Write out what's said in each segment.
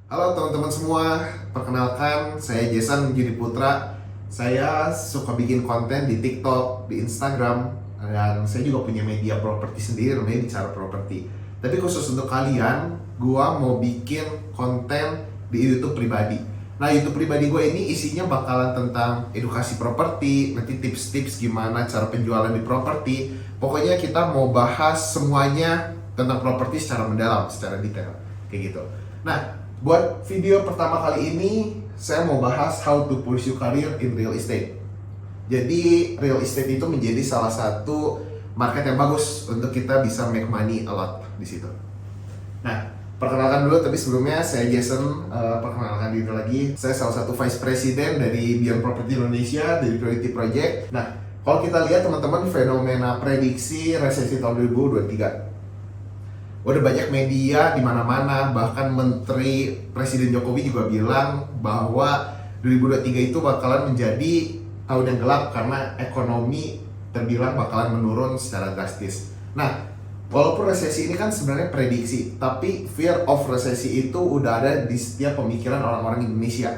Halo teman-teman semua, perkenalkan saya Jason Judi Putra. Saya suka bikin konten di TikTok, di Instagram, dan saya juga punya media properti sendiri namanya Bicara Properti. Tapi khusus untuk kalian, gua mau bikin konten di YouTube pribadi. Nah, YouTube pribadi gue ini isinya bakalan tentang edukasi properti, nanti tips-tips gimana cara penjualan di properti. Pokoknya kita mau bahas semuanya tentang properti secara mendalam, secara detail, kayak gitu. Nah, buat video pertama kali ini, saya mau bahas how to pursue career in real estate. Jadi, real estate itu menjadi salah satu market yang bagus untuk kita bisa make money a lot di situ. Nah, perkenalkan dulu, tapi sebelumnya saya Jason, perkenalkan diri lagi. Saya salah satu Vice President dari Beyond Property Indonesia, dari Priority Project. Nah, kalau kita lihat teman-teman fenomena prediksi resesi tahun 2023. Udah banyak media di mana-mana, bahkan Menteri Presiden Jokowi juga bilang bahwa 2023 itu bakalan menjadi tahun yang gelap karena ekonomi terbilang bakalan menurun secara drastis. Nah, walaupun resesi ini kan sebenarnya prediksi, tapi fear of resesi itu udah ada di setiap pemikiran orang-orang Indonesia.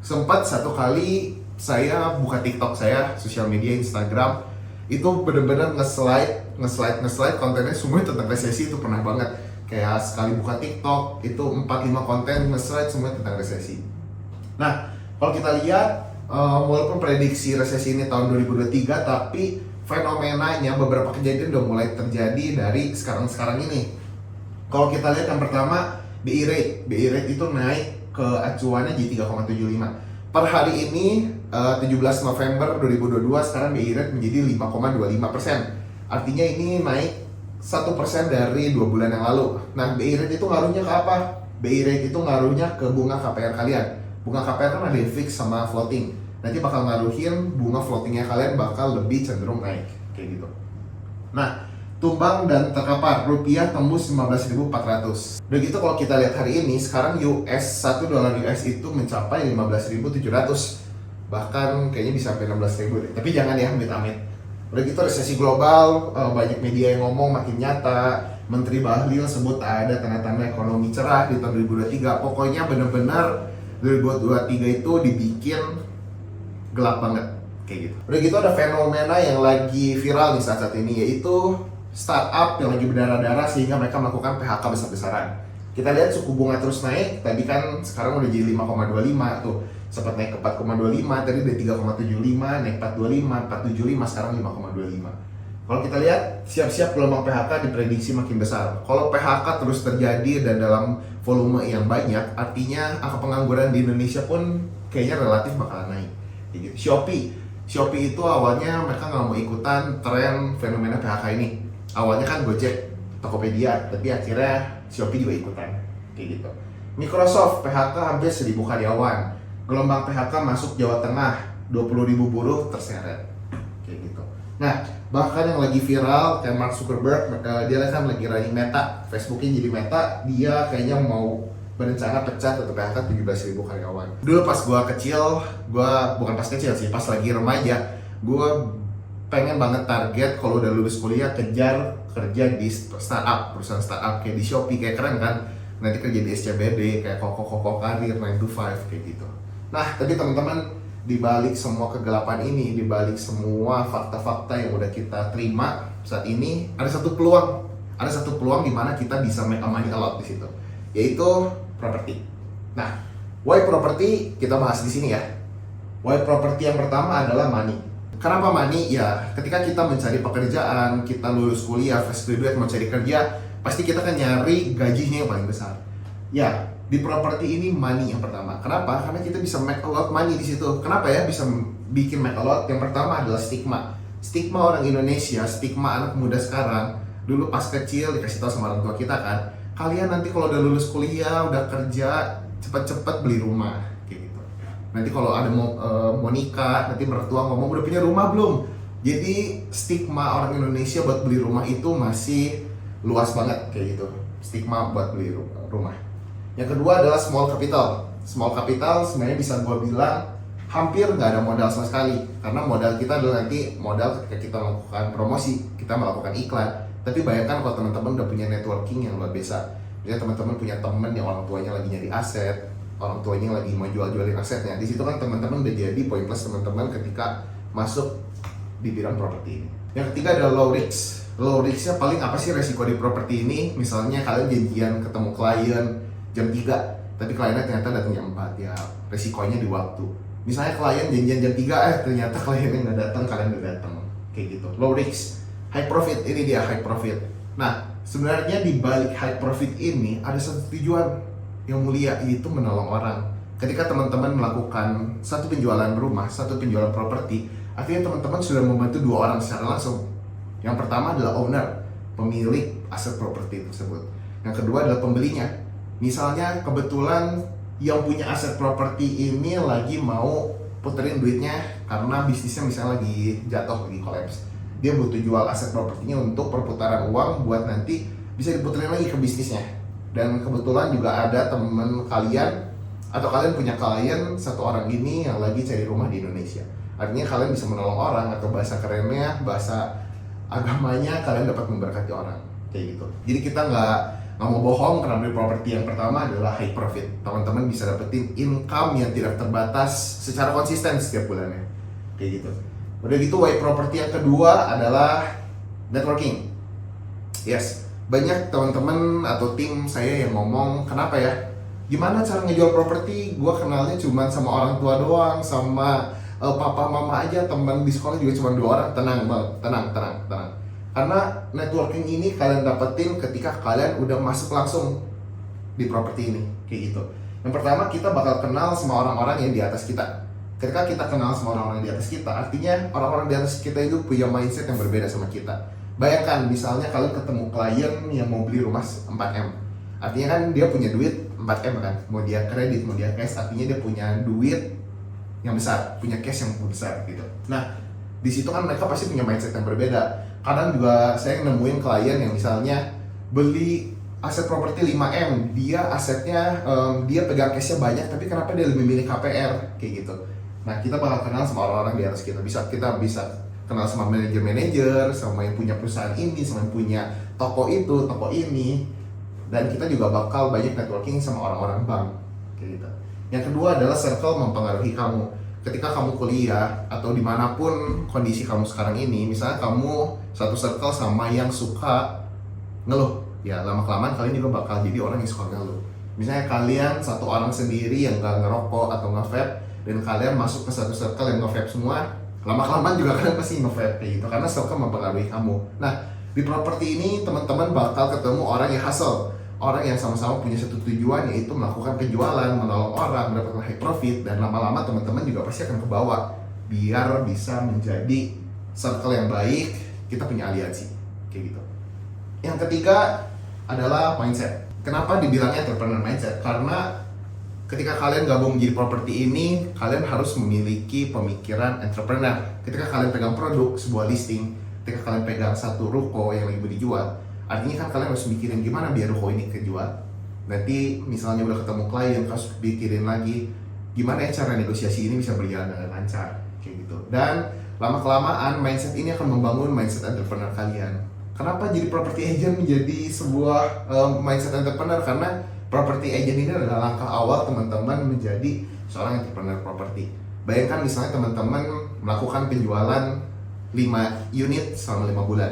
Sempat satu kali saya buka TikTok saya, sosial media Instagram, itu bener-bener nge-slide kontennya semuanya tentang resesi. Itu pernah banget, kayak sekali buka TikTok itu 4-5 konten nge-slide semuanya tentang resesi. Nah, kalau kita lihat walaupun prediksi resesi ini tahun 2023, tapi fenomenanya beberapa kejadian udah mulai terjadi dari sekarang ini. Kalau kita lihat yang pertama, BI rate itu naik ke acuannya jadi 3,75. Per hari ini 17 November 2022, sekarang BI rate menjadi 5,25%. Artinya ini naik 1% dari 2 bulan yang lalu. Nah, BI rate itu ngaruhnya ke apa? BI rate itu ngaruhnya ke bunga KPR kalian. Bunga KPR kan ada yang fix sama floating. Nanti bakal ngaruhin bunga floatingnya kalian bakal lebih cenderung naik, kayak gitu. Nah, tumbang dan terkapar, rupiah tembus 15.400. Udah gitu kalau kita lihat hari ini, sekarang $1 US itu mencapai 15.700. Bahkan kayaknya bisa sampai 16.000 deh. Tapi jangan ya, amit-amit. Udah gitu resesi global, banyak media yang ngomong makin nyata. Menteri Bahlil sebut ada tanda-tanda ekonomi cerah di tahun 2023. Pokoknya bener-bener 2023 itu dibikin gelap banget, kayak gitu. Udah gitu ada fenomena yang lagi viral di saat ini, yaitu startup yang lagi berdarah-darah sehingga mereka melakukan PHK besar-besaran. Kita lihat suku bunga terus naik, tadi kan sekarang udah jadi 5,25 tuh. Sempat naik ke 4,25, tadi udah 3,75, naik 4,25, 4,75, sekarang 5,25. Kalau kita lihat, siap-siap gelombang PHK diprediksi makin besar. Kalau PHK terus terjadi dan dalam volume yang banyak, artinya angka pengangguran di Indonesia pun kayaknya relatif bakalan naik. Gitu. Shopee itu awalnya mereka nggak mau ikutan tren fenomena PHK ini. Awalnya kan Gojek, Tokopedia, tapi akhirnya Shopee juga ikutan, kayak gitu. Microsoft PHK hampir 1.000 karyawan. Gelombang PHK masuk Jawa Tengah, 20.000 buruh terseret, kayak gitu. Nah, bahkan yang lagi viral kayak Mark Zuckerberg, dia kan lagi running Meta, Facebooknya jadi Meta, dia kayaknya mau berencana pecat atau PHK 17.000 karyawan. Dulu pas gua kecil, bukan pas kecil sih, pas lagi remaja, gua pengen banget target kalau udah lulus kuliah kejar kerja di startup, perusahaan startup kayak di Shopee, kayak keren kan. Nanti kerja di SCBD, kayak Koko Karir, 9 to 5, kayak gitu. Nah, tapi teman-teman, dibalik semua kegelapan ini, dibalik semua fakta-fakta yang udah kita terima saat ini, ada satu peluang di mana kita bisa make money a lot di situ, yaitu properti. Nah, why properti kita bahas di sini ya. Why properti yang pertama adalah money. Kenapa money? Ya, ketika kita mencari pekerjaan, kita lulus kuliah, fresh graduate, mau cari kerja, pasti kita kan nyari gajinya yang paling besar. Ya, di properti ini money yang pertama. Kenapa? Karena kita bisa make a lot money di situ. Kenapa ya bisa bikin make a lot? Yang pertama adalah stigma. Stigma orang Indonesia, stigma anak muda sekarang. Dulu pas kecil dikasih tahu sama orang tua kita kan, kalian nanti kalau udah lulus kuliah, udah kerja, cepet-cepet beli rumah, kayak gitu. Nanti kalau ada mau nikah, nanti mertua ngomong udah punya rumah belum? Jadi stigma orang Indonesia buat beli rumah itu masih luas banget, kayak gitu. Stigma buat beli rumah. Yang kedua adalah small capital. Small capital sebenarnya bisa gue bilang hampir nggak ada modal sama sekali, karena modal kita adalah nanti modal ketika kita melakukan promosi, kita melakukan iklan. Tapi bayangkan kalau teman-teman udah punya networking yang luar biasa, Misalnya teman-teman punya temen yang orang tuanya lagi nyari aset, orang tuanya lagi mau jual-jualin asetnya. Di situ kan teman-teman udah jadi poin plus teman-teman ketika masuk di bidang properti ini. Yang ketiga adalah low risk. Low risknya paling apa sih resiko di properti ini? Misalnya kalian janjian ketemu klien jam 3, tapi kliennya ternyata datang jam 4, ya resikonya di waktu. Misalnya klien janjian jam 3, ternyata kliennya nggak datang, kalian udah datang. Kayak gitu. Low risk. High profit, ini dia high profit. Nah, sebenarnya di balik high profit ini ada satu tujuan yang mulia, yaitu menolong orang. Ketika teman-teman melakukan satu penjualan rumah, satu penjualan properti, artinya teman-teman sudah membantu 2 orang secara langsung. Yang pertama adalah owner, pemilik aset properti tersebut. Yang kedua adalah pembelinya. Misalnya kebetulan yang punya aset properti ini lagi mau puterin duitnya karena bisnisnya misalnya lagi jatuh, lagi kolaps. Dia butuh jual aset propertinya untuk perputaran uang buat nanti bisa diputerin lagi ke bisnisnya. Dan kebetulan juga ada teman kalian atau kalian punya klien satu orang ini yang lagi cari rumah di Indonesia. Artinya kalian bisa menolong orang, atau bahasa kerennya, bahasa agamanya, kalian dapat memberkati orang. Kayak gitu. Jadi kita nggak mau bohong, karena beli properti yang pertama adalah high profit. Teman-teman bisa dapetin income yang tidak terbatas secara konsisten setiap bulannya. Kayak gitu. Udah gitu, white property yang kedua adalah networking. Yes, banyak teman-teman atau tim saya yang ngomong, kenapa ya? Gimana cara ngejual properti? Gua kenalnya cuma sama orang tua doang, sama papa mama aja, teman di sekolah juga cuma 2 orang. Tenang. Karena networking ini kalian dapetin ketika kalian udah masuk langsung di properti ini, kayak gitu. Yang pertama, kita bakal kenal sama orang-orang yang di atas kita. Ketika kita kenal sama orang-orang di atas kita, artinya orang-orang di atas kita itu punya mindset yang berbeda sama kita. Bayangkan misalnya kalian ketemu klien yang mau beli rumah 4M. Artinya kan dia punya duit 4M kan, mau dia kredit, mau dia cash, artinya dia punya duit yang besar, punya cash yang besar gitu. Nah, di situ kan mereka pasti punya mindset yang berbeda. Kadang juga saya nemuin klien yang misalnya beli aset properti 5M, dia asetnya, dia pegang cashnya banyak, tapi kenapa dia lebih milih KPR, kayak gitu. Nah, kita bakal kenal sama orang-orang di atas kita. Kita bisa kenal sama manajer-manajer, sama yang punya perusahaan ini, sama yang punya toko itu, toko ini. Dan kita juga bakal banyak networking sama orang-orang bank, kayak gitu. Yang kedua adalah circle mempengaruhi kamu. Ketika kamu kuliah atau dimanapun kondisi kamu sekarang ini, misalnya kamu satu circle sama yang suka ngeluh, ya lama-kelamaan kalian juga bakal jadi orang yang suka ngeluh. Misalnya kalian satu orang sendiri yang gak ngerokok atau nge-vape, dan kalian masuk ke satu circle yang nge-vape semua, lama-kelamaan juga kalian pasti nge-vape kayak gitu, karena circle mempengaruhi kamu. Nah, di properti ini teman-teman bakal ketemu orang yang hustle, orang yang sama-sama punya satu tujuan, yaitu melakukan penjualan, menolong orang, mendapatkan high profit, dan lama-lama teman-teman juga pasti akan kebawa biar bisa menjadi circle yang baik. Kita punya aliansi kayak gitu. Yang ketiga adalah mindset. Kenapa dibilangnya entrepreneur mindset? Karena ketika kalian gabung menjadi properti ini, kalian harus memiliki pemikiran entrepreneur. Ketika kalian pegang produk, sebuah listing, ketika kalian pegang satu ruko yang lagi mau dijual, artinya kan kalian harus mikirin gimana biar ruko ini kejual. Nanti misalnya udah ketemu klien, harus pikirin lagi gimana ya cara negosiasi ini bisa berjalan dengan lancar, kayak gitu. Dan lama-kelamaan mindset ini akan membangun mindset entrepreneur kalian. Kenapa jadi property agent menjadi sebuah mindset entrepreneur? Karena property agent ini adalah langkah awal teman-teman menjadi seorang entrepreneur properti. Bayangkan misalnya teman-teman melakukan penjualan 5 unit selama 5 bulan.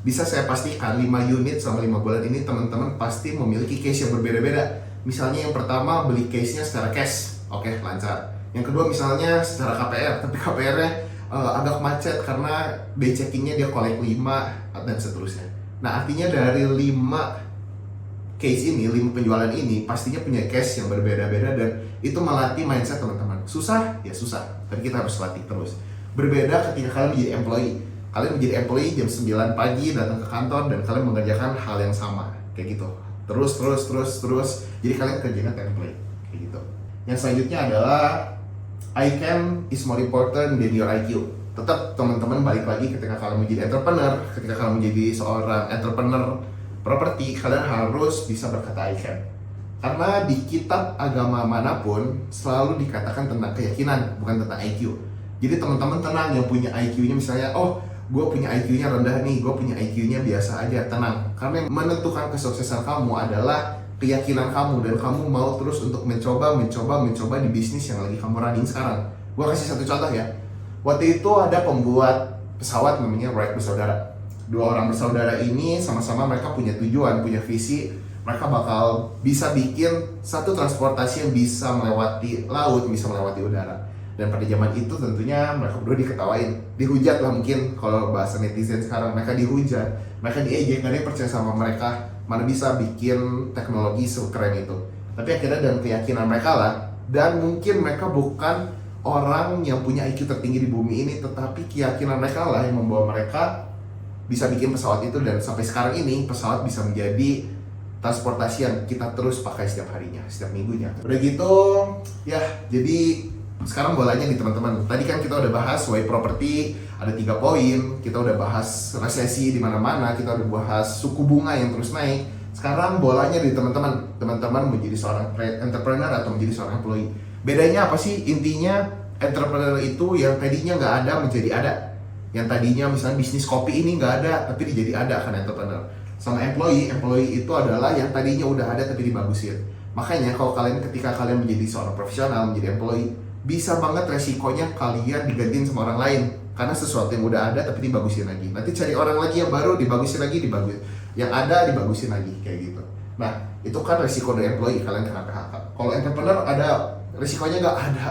Bisa saya pastikan 5 unit selama 5 bulan ini teman-teman pasti memiliki case yang berbeda-beda. Misalnya yang pertama beli case-nya secara cash, oke, lancar. Yang kedua misalnya secara KPR, tapi KPR-nya agak macet karena day checking-nya dia collect 5 dan seterusnya. Nah, artinya dari 5 case ini, 5 penjualan ini pastinya punya cash yang berbeda-beda, dan itu melatih mindset teman-teman. Susah? Ya susah, tapi kita harus latih terus. Berbeda ketika kalian menjadi employee. Kalian menjadi employee jam 9 pagi datang ke kantor dan kalian mengerjakan hal yang sama, kayak gitu. Terus. Jadi kalian kerjanya template, kayak gitu. Yang selanjutnya adalah I can is more important than your IQ. Tetap teman-teman balik lagi ketika kalian menjadi entrepreneur, ketika kalian menjadi seorang entrepreneur properti, kalian harus bisa berkata I can. Karena di kitab agama manapun selalu dikatakan tentang keyakinan, bukan tentang IQ. Jadi teman-teman tenang, yang punya IQ-nya misalnya, oh gue punya IQ-nya rendah nih, gue punya IQ-nya biasa aja, tenang. Karena yang menentukan kesuksesan kamu adalah keyakinan kamu dan kamu mau terus untuk mencoba di bisnis yang lagi kamu running sekarang. Gua kasih satu contoh ya. Waktu itu ada pembuat pesawat namanya Wright bersaudara. Dua orang bersaudara ini sama-sama mereka punya tujuan, punya visi. Mereka bakal bisa bikin satu transportasi yang bisa melewati laut, bisa melewati udara. Dan pada zaman itu tentunya mereka berdua diketawain, dihujat lah mungkin kalau bahasa netizen sekarang. Mereka dihujat, mereka diejek, gak ada yang percaya sama mereka. Mana bisa bikin teknologi sekeren itu. Tapi akhirnya dengan keyakinan mereka lah, dan mungkin mereka bukan orang yang punya IQ tertinggi di bumi ini, tetapi keyakinan mereka lah yang membawa mereka bisa bikin pesawat itu. Dan sampai sekarang ini pesawat bisa menjadi transportasi yang kita terus pakai setiap harinya, setiap minggunya. Udah gitu ya, jadi sekarang bolanya di teman-teman. Tadi kan kita udah bahas why property, ada 3 poin. Kita udah bahas resesi di mana-mana, kita udah bahas suku bunga yang terus naik. Sekarang bolanya di teman-teman. Teman-teman menjadi seorang entrepreneur atau menjadi seorang employee. Bedanya apa sih? Intinya entrepreneur itu yang tadinya nggak ada menjadi ada. Yang tadinya misalnya bisnis kopi ini nggak ada, tapi jadi ada karena entrepreneur. Sama employee itu adalah yang tadinya udah ada tapi dibagusin. Makanya kalau ketika kalian menjadi seorang profesional, menjadi employee, bisa banget resikonya kalian digantiin sama orang lain karena sesuatu yang udah ada tapi dibagusin lagi. Nanti cari orang lagi yang baru, dibagusin lagi, yang ada dibagusin lagi, kayak gitu. Nah, itu kan resiko dari employee, kalian kena PHK. Kalau entrepreneur ada resikonya nggak ada.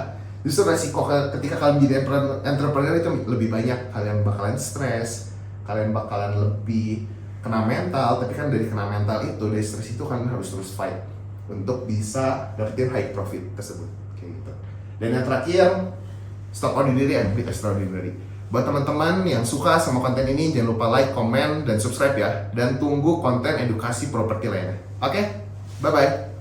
Justru resiko ketika kalian menjadi entrepreneur itu lebih banyak. Kalian bakalan stres, kalian bakalan lebih kena mental. Tapi kan dari kena mental itu, dari stres itu kalian harus terus fight untuk bisa dapetin high profit tersebut, kayak gitu. Dan yang terakhir, stop ordinary and be extraordinary. Buat teman-teman yang suka sama konten ini, jangan lupa like, comment, dan subscribe ya. Dan tunggu konten edukasi properti lainnya. Oke, bye-bye.